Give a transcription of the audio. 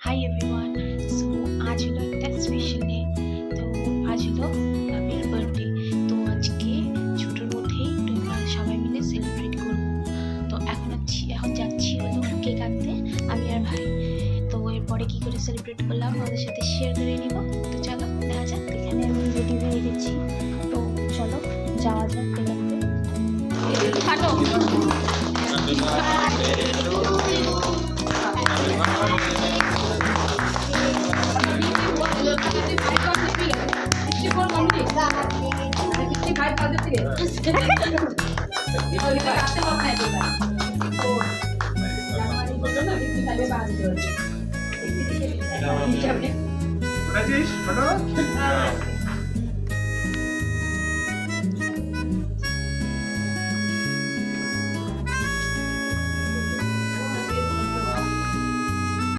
Hi everyone. So আজ হলো একটা স্পেশাল ডে। তো আজ হলো বাবির বার্থডে। তো আজকে ছোটোর মধ্যেই আমরা সবাই মিলে সেলিব্রেট করব। তো এখন যাচ্ছি হলো কেক আনতে, আমি আর ভাই। তো এরপরে কী করে সেলিব্রেট করলাম আমাদের সাথে শেয়ার করে নিব। তো চলো দেখা যাক। এখানে আমি রেডি হয়ে গেছি, তো চলো যাওয়া যাক কেক আনতে। Rajesh,